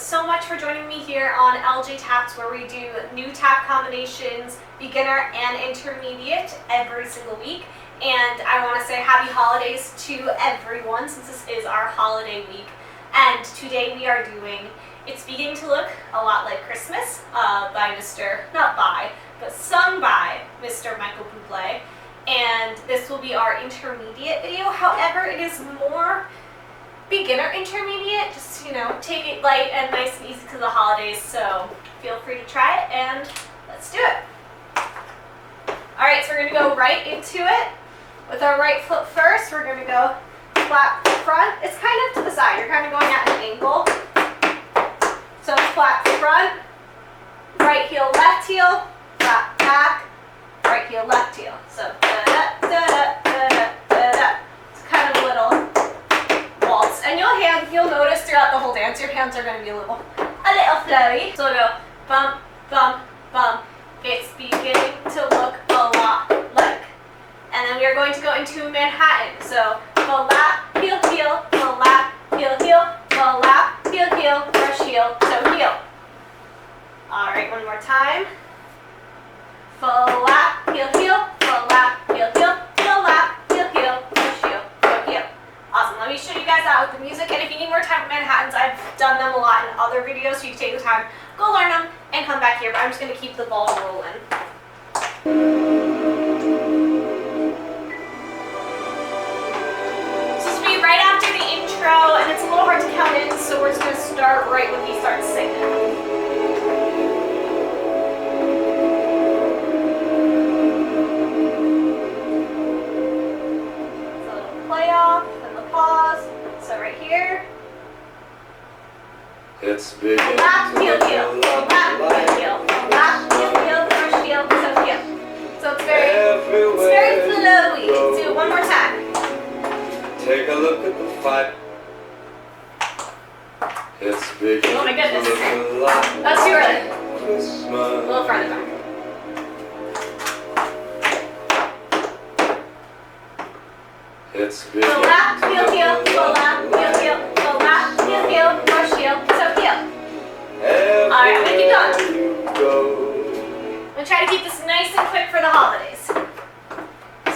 so much for joining me here on LJTaps, where we do new tap combinations, beginner and intermediate, every single week. And I want to say happy holidays to everyone, since this is our holiday week. And today we are doing It's Beginning to Look a Lot Like Christmas by sung by Mr. Michael Buble. And this will be our intermediate video. However, it is more beginner intermediate, just, you know, take it light and nice and easy to the holidays, so feel free to try it and let's do it. Alright, so we're going to go right into it. With our right foot first, we're going to go flat front. It's kind of to the side, you're kind of going at an angle. So flat front, right heel, left heel, flat back, right heel, left heel. So da-da, da-da, da-da, da-da. It's kind of a little waltz. And you'll notice throughout the whole dance, your hands are going to be a little flowy. So we'll go bump, bump, bump. It's beginning to look a lot like. And then we are going to go into Manhattan. So flap, heel, heel, flap, heel, heel, flap, heel, heel, brush heel, toe heel. Alright, one more time. Flap, heel, heel, flap, heel, heel, flap, heel, heel, brush heel, toe heel. Awesome. Let me show you guys that with the music. And if you need more time with Manhattans, I've done them a lot in other videos, so you can take the time, go learn them, and come back here. But I'm just going to keep the ball rolling. Right after the intro, and it's a little hard to count in, so we're just going to start right when he starts singing. So a little play off, and the pause. So right here. It's big. Lap, heel, heel. Lap, heel, heel. Lap, heel, heel. Brush, heel, toe, heel. So it's very flowy. Do it one more time. Take a look at the fight. It's big. Oh my goodness. That's too early. Christmas. A little farther back. It's big. Flap, heel, heel, flap, heel, heel, flap, heel, heel, brush, heel, toe, heel. Alright, I'm gonna keep going. I'm gonna try to keep this nice and quick for the holidays. So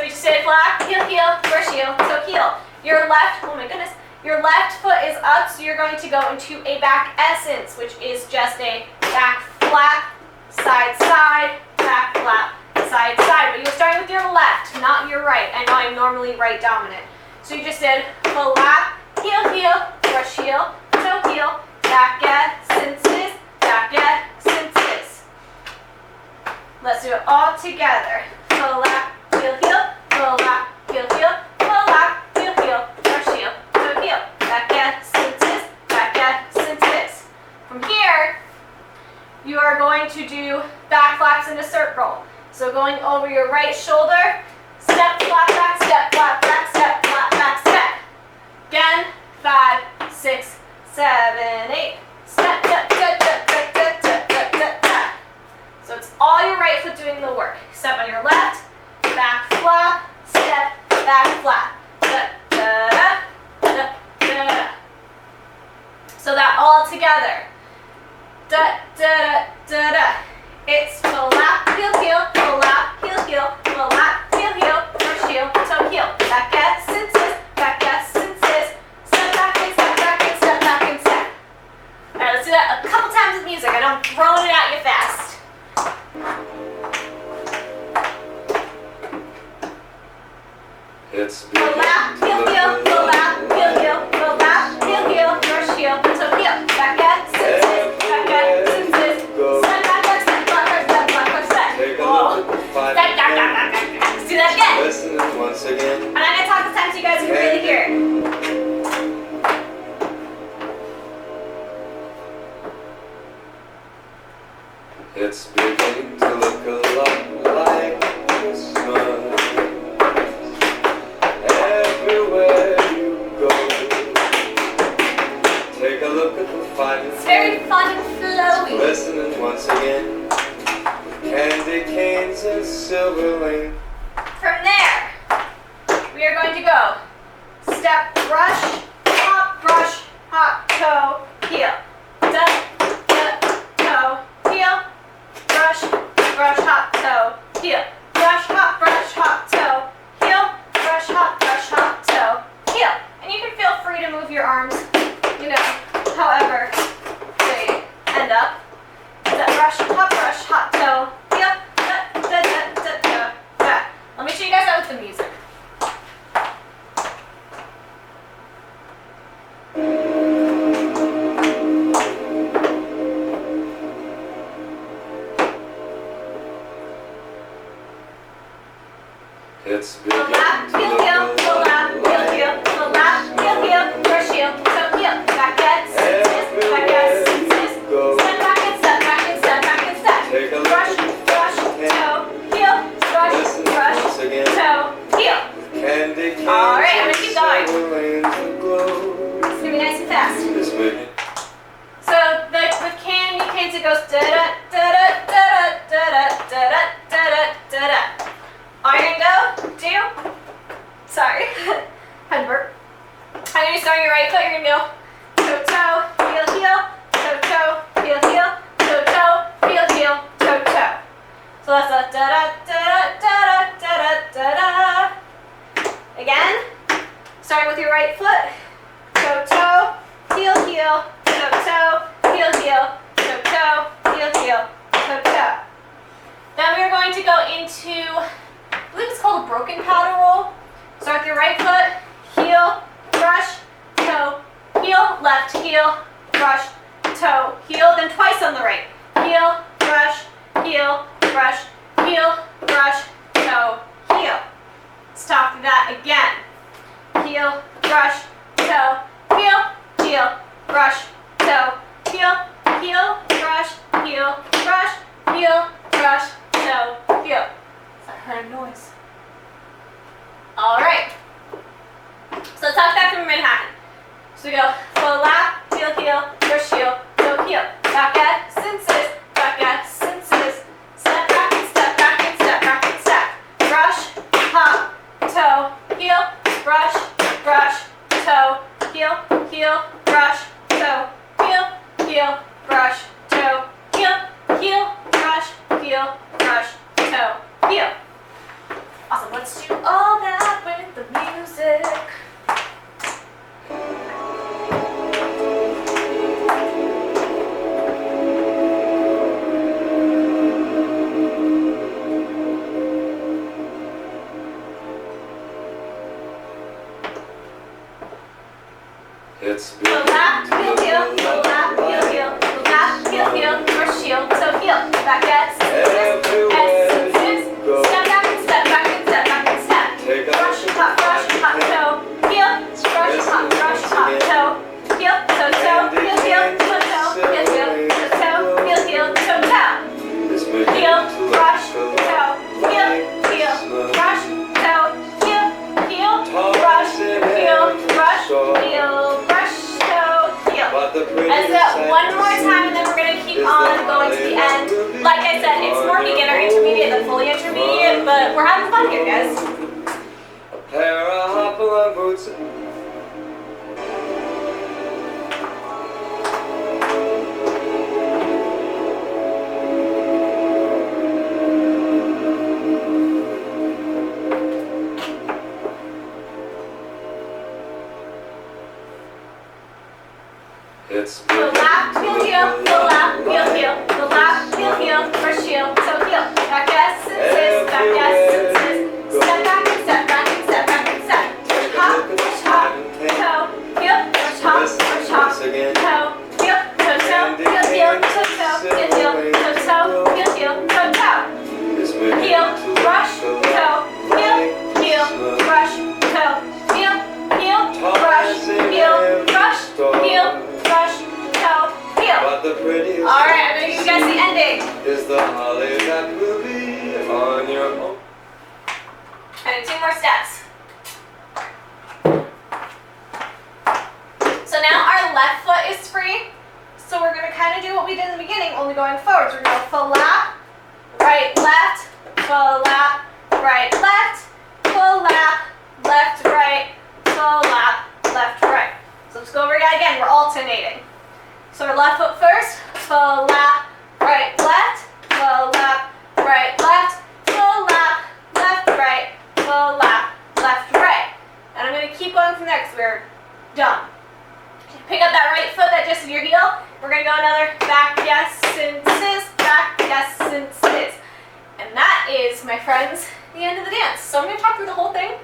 we just did flap, heel, heel, brush, heel, toe, heel. Your left, oh my goodness, your left foot is up, so you're going to go into a back essence, which is just a back flap, side, side, back flap, side, side. But you're starting with your left, not your right. I know I'm normally right dominant. So you just did flap, heel, heel, brush, heel, toe, heel, back essences, back essences. Let's do it all together. Flap, heel, heel, flap, heel, heel, flap, heel, heel, brush, heel, toe, heel, back essences, back essences. From here, you are going to do back flaps in a circle. So going over your right shoulder, step, flap, back, step, flap, back, step, flap, back, step. Again, 5, 6, 7, 8. Step, step, step, step, step, step, step, step, step, step. So it's all your right foot doing the work. Step on your left, back flap, step, back flap. Da, da, da, da, da, da. So that all together. Da, da, da, da, da. It's flap, heel, heel, flap, heel, heel, flap, heel, heel, brush, heel, toe, heel. Back essences, back essences. Step back and step back and step back and step. Alright, let's do that a couple times with music. I know I'm throwing it at you fast. It's big. Flap, heel, heel, flap, heel, heel, flap, heel, heel, brush, heel, toe, heel. Back essences, back essences. Step back, step back, step back, step. Take a look at the fight. Let's do that again. Listen once again. And I'm going to talk this time so you guys can really hear it. It's beginning to look a lot like Christmas. Everywhere you go, take a look at the fight. It's very fun and flowy. Listening once again, with candy canes and silver ring. From there, we are going to go step, brush, hop, toe, heel. Da, heel, toe, toe, heel, heel, toe, toe, heel, heel, toe, toe. Then we're going to go into, I believe it's called a broken paddle roll. Start with your right foot, heel, brush, toe, heel, left, heel, brush, toe, heel, then twice on the right. Heel, brush, heel, brush, heel, brush, toe, heel. Stop to that again. Heel, brush, toe, heel, heel, brush, toe, heel, heel, brush, heel, brush, heel, brush, toe, heel. I heard a noise. Alright. So let's talk back from Manhattan. So we go full lap, heel, heel, brush, heel, toe, heel. Back at senses, back at senses. Step back and step back and step back and step. Brush, hop, toe, heel, brush, brush, toe, heel, heel, brush, toe, heel, heel, brush, toe, heel, heel, brush, heel, brush, toe, heel. Awesome, let's do all that with the music. It's Go lap, heel, heel, go lap, heel, heel, go lap, heel, heel, brush, heel, toe, heel. Back at senses, step back and step back and step back and step. Brush, hop, toe, heel, brush, hop, toe, heel, toe, toe, heel, heel, toe, toe, heel, heel, toe, toe, heel, heel, toe, toe. Heel, brush, toe, heel, heel, brush, toe, heel, heel, brush, heel, brush, heel, brush, toe, heel. And so one more time and then we're going to keep on going to the end. Like I said, it's more beginner intermediate than fully intermediate, but we're having fun here, guys. a pair of hop-along boots. It's Go lap, heel, heel, go lap, heel, heel, go lap, heel, heel, brush, heel, toe, heel. Back at senses, back at senses. Step back and step back and step back and step. Hop, toe, heel, brush, hop, toe, heel, toe, toe, heel, heel, toe, toe, heel, heel, toe, toe, heel, heel, toe, toe. Heel, brush, toe, heel, brush, toe, heel, brush, heel, brush, heel, brush, toe, heel. But the prettiest Alright, I'm gonna give you guys the ending. is the holly that will be on your own. And 2 more steps. So now our left foot is free. So we're gonna kind of do what we did in the beginning, only going forwards. We're gonna go full lap, right, left, full lap, right, left, full lap, left, right, full lap, left, right. So let's go over that again. We're alternating. So our left foot first, full lap, right, left, full lap, right, left, full lap, left, right, full lap, left, right. And I'm going to keep going from there because we're done. Pick up that right foot that just did your heel. We're going to go another back, yes, senses, back, yes, senses. And that is, my friends, the end of the dance. So I'm going to talk through the whole thing,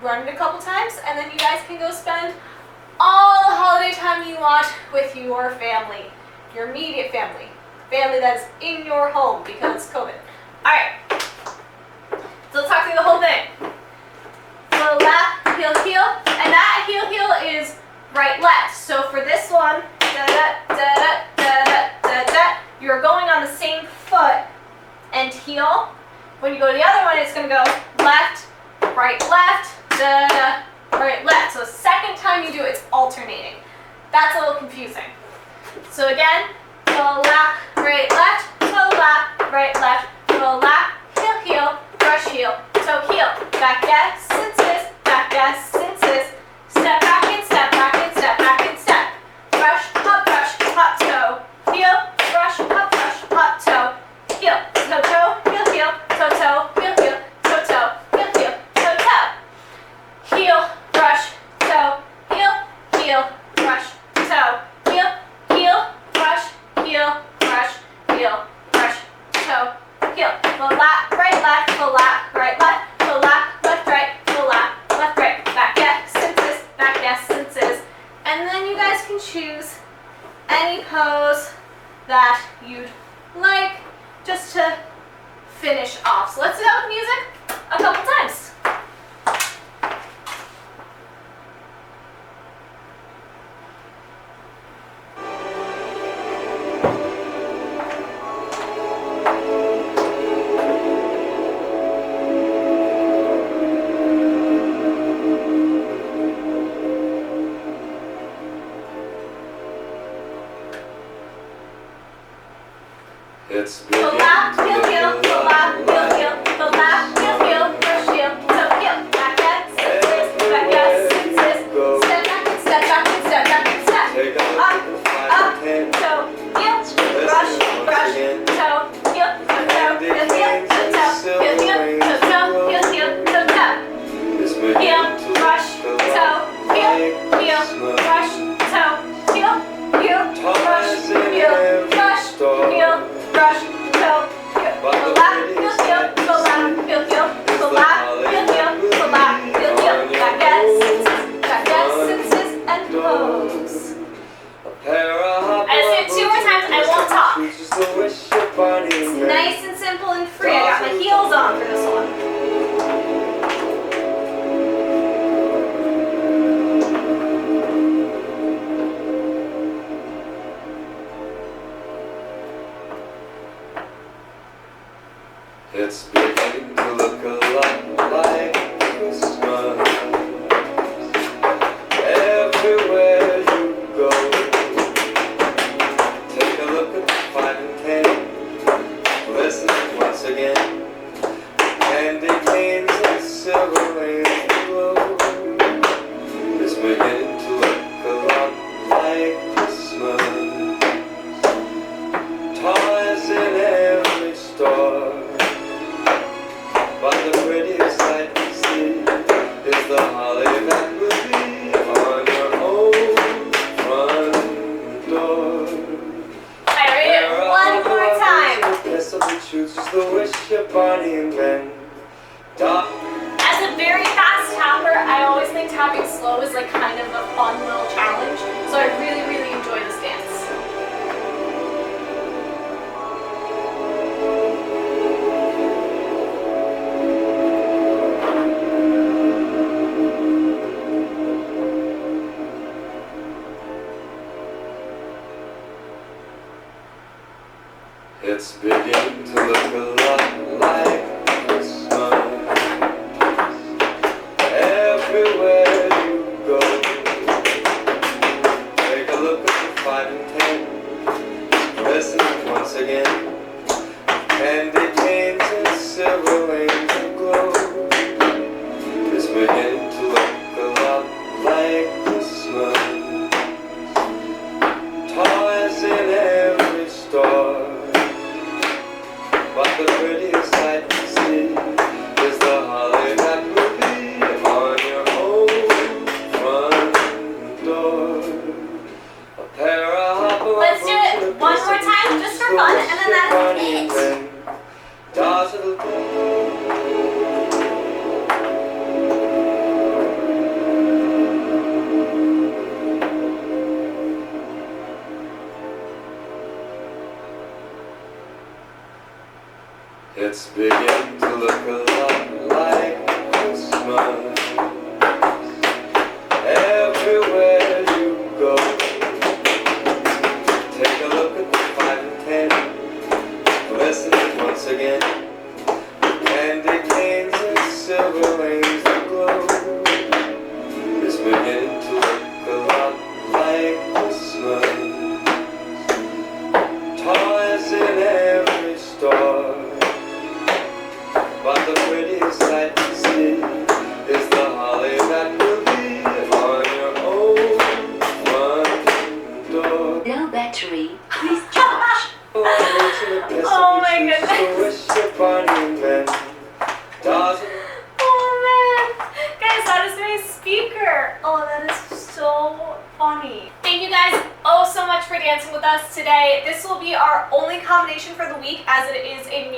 run it a couple times, and then you guys can go spend all the holiday time you want with your family, your immediate family, family that is in your home because COVID. Alright, so let's talk through the whole thing. So lap, heel, heel, and that heel, heel is right, left. So for this one, you're going on the same foot and heel. When you go to the other one, it's going to go left, right, right, left. So the second time you do it, it's alternating. That's a little confusing. So again, full lap, right, left, full lap, right, left, full lap, heel, heel, brush, heel, toe, heel. Back, yes, senses, back, yes, senses. Step back and step back and step back and step. Brush, hop, toe, heel, brush, hop, toe, heel, toe, toe, heel, heel, toe, toe, heel, heel, toe, toe, heel, heel, toe, toe. Heel, brush, toe, heel, heel, brush, toe, heel, any pose that you'd like just to finish off. So let's do that with music a couple times. It's Collab, heel, heel, collab, heel, heel, collab, heel, heel, push heel, toe heel, back head, back head, step back and step back and step back and step. Take a Up, look at toe, heel, brush, brush, toe, heel, toe, heel, heel, toe, heel, heel, toe, heel, heel, toe. Heel, brush, toe, heel, brush, toe, heel, brush, brush, brush, toe, collab, heel, collab, heel, collab, heel, back sentences, and pose. I just do it 2 more times, I won't talk. It's nice and simple and free. I got my heels on for this one. It's beginning to look a lot like Christmas. Everywhere you go, take a look at the 5 and 10. Listen once again. Candy canes and silver lanes glow. It's beginning to look a lot like Christmas. Toys in every store. But the prettiest sight to see is the holly that will be on your own front door. I read it one more time. Possibly chooses the wish your body and then stop. As a very fast tapper, I always think tapping slow is like kind of a fun little challenge. So I really, really enjoy this dance. It's beginning to look a lot like Christmas. Everywhere you go, take a look at the 5 and 10. Listen once again. Candy canes and silver lanes aglow. It's beginning to look a lot like Christmas. Toys in every store. But the prettiest sight to see is the holly that will be on your own front door. A pair of hopalong Let's do it one more time just for fun, and then that's it. It's beginning to look a lot like Christmas. Everywhere you go, take a look at the 5 and 10. Listen once again. Candy canes and silver lanes aglow. It's beginning to look a lot like Christmas. Toys in every store. But the prettiest sight to see is the holly that will be on your own front door. No battery, please charge. Oh my goodness. Oh man. Guys, that is my speaker. Oh, that is so funny. Thank you guys so much for dancing with us today. This will be our only combination for the week, as it is a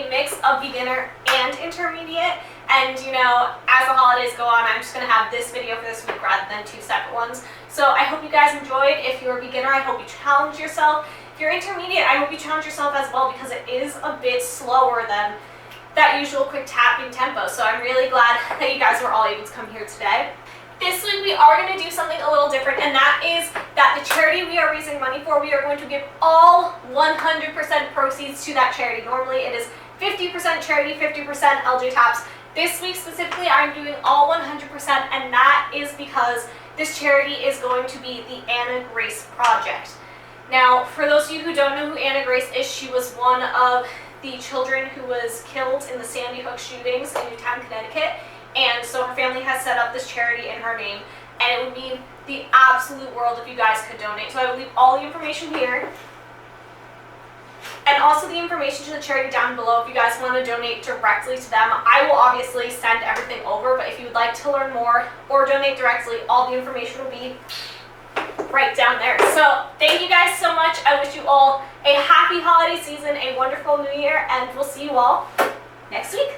mix of beginner and intermediate. And you know, as the holidays go on, I'm just going to have this video for this week rather than 2 separate ones. So I hope you guys enjoyed. If you're a beginner, I hope you challenge yourself. If you're intermediate, I hope you challenge yourself as well, because it is a bit slower than that usual quick tapping tempo. So I'm really glad that you guys were all able to come here today. This week we are going to do something a little different, and that is that the charity we are raising money for, we are going to give all 100% proceeds to that charity. Normally it is 50% charity, 50% LJTaps. This week specifically, I'm doing all 100%, and that is because this charity is going to be the Anna Grace Project. Now, for those of you who don't know who Anna Grace is, she was one of the children who was killed in the Sandy Hook shootings in Newtown, Connecticut. And so her family has set up this charity in her name, and it would mean the absolute world if you guys could donate. So I will leave all the information here, and also the information to the charity down below if you guys want to donate directly to them. I will obviously send everything over, but if you would like to learn more or donate directly, all the information will be right down there. So thank you guys so much. I wish you all a happy holiday season, a wonderful new year, and we'll see you all next week.